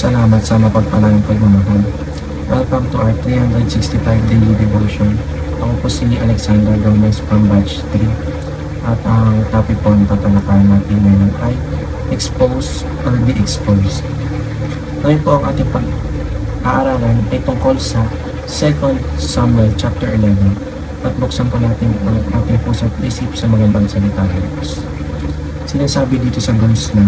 Salamat sa mapagpalang pagmamahal. Welcome to our 365 daily devotion. Ako po si Alexander Gomez from Batch 3. At ang topic po na tatalakayan natin ngayon ay expose or be exposed. Ngayon po ang ating pag-aaralan ay tungkol sa 2 Samuel chapter 11. At buksan po natin ang ating puso't isip sa magandang salita ng Diyos. Sinasabi dito sa verse na,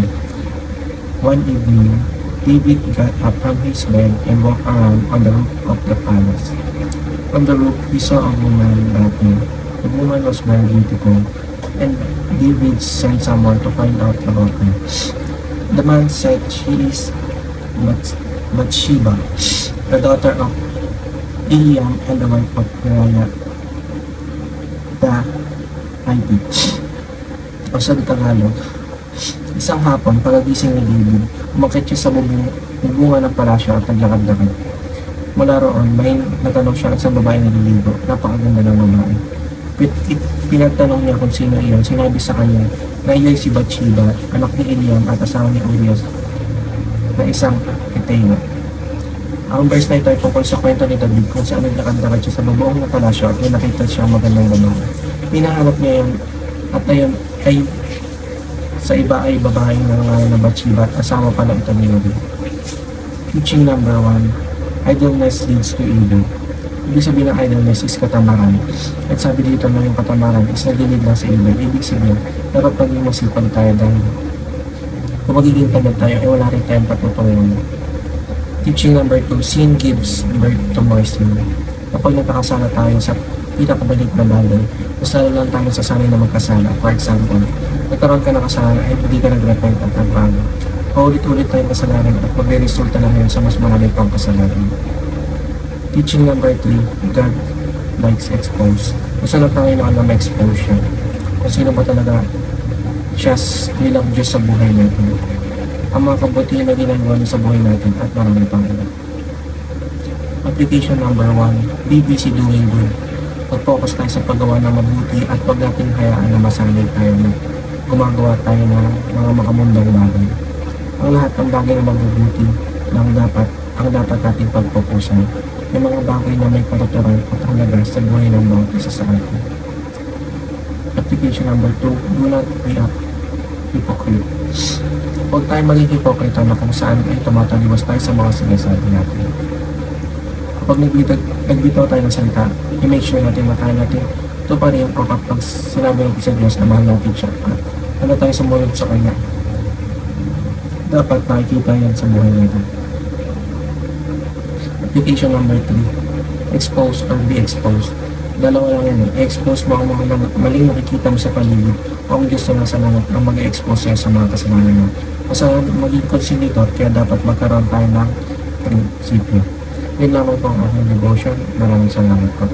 one evening, David got up from his bed and walked around on the roof of the palace. On the roof, he saw a woman bathing. The woman was very beautiful, and David sent someone to find out about her. The man said she is Bathsheba, the daughter of Eliam and the wife of Uriah the Hittite. O sa Tagalog, isang hapon, pagagising ni David, umakyat siya sa bubunga ng palasyo at naglakad-lakad. Mula roon, may natanong siya at isang babae naliligo. Napakaganda ng babae. Pinagtanong niya kung sino iyon. Sinabi sa kanya na iyon si Bathsheba, anak ni Eliam at asawa ni Uriah na isang Hittite. Ang verse na ito ay tungkol sa kwento ni David kung saan naglakad-lakad siya sa bubong ng palasyo at may nakita siya magandang babae. Hinahanap niya yun at ayon ay sa iba ay babaeng nangangalan na Bathsheba at asawa pala ito ni Uriah. Teaching number 1, idleness leads to evil. Ibig sabihin ng idleness is katamaran. At sabi dito na yung katamaran is nagilid lang sa evil. Ibig sabihin, dapat maging masipag tayo dahil kung magiging tamad tayo, ay wala rin tayong patutungan. Teaching number 2, sin gives birth to more sin. Kapag nagkakasala tayo sa pinakabalik na bagay, mas lalo lang tayo sasanay na magkasala. For example, nagkaroon ka ng kasalanan ay hindi ka nag-repent at nagbago. Paulit-ulit tayong kasalanan at magre-resulta na ngayon sa mas marami pang kasalanan. Teaching number 3, God likes exposed. Gusto ng Panginoon na ma-expose siya. Kung sino ba talaga siya nilang Diyos sa buhay natin. Ang mga kabutihan na ginagawa niya sa buhay natin at marami pang iba. Application number 1, be busy doing good. Mag-focus tayo sa paggawa ng mabuti at pag natin hayaan na masanay tayo na gumagawa tayo ng mga makamundang bagay. Ang lahat ng bagay na mabubuti ang dapat nating pagpupusan. May mga bagay na may patuturan at halaga sa buhay ng bawat isa sa atin. Application number 2, do not be a hypocrite. Huwag tayo maging hipokrito na kung saan ay tumataliwas tayo sa mga sinasabi natin. Kapag nagbitaw tayo ng salita, i-make sure natin na kaya natin ito pa rin o kapag sinabi natin sa Diyos na mahal natin siya at ano tayo sumunod sa Kanya. Dapat makikita yan sa buhay natin. Application number 3, expose or be exposed. Dalawa lang yan expose mo ang mga maling nakikita mo sa paligid o ang Diyos na nasa langit ang mag-expose siya sa mga kasalanan mo. Kasi maging consider kaya dapat magkaroon tayo ng prinsipyo. Yun lamang po ang aking devotion. Maraming salamat po.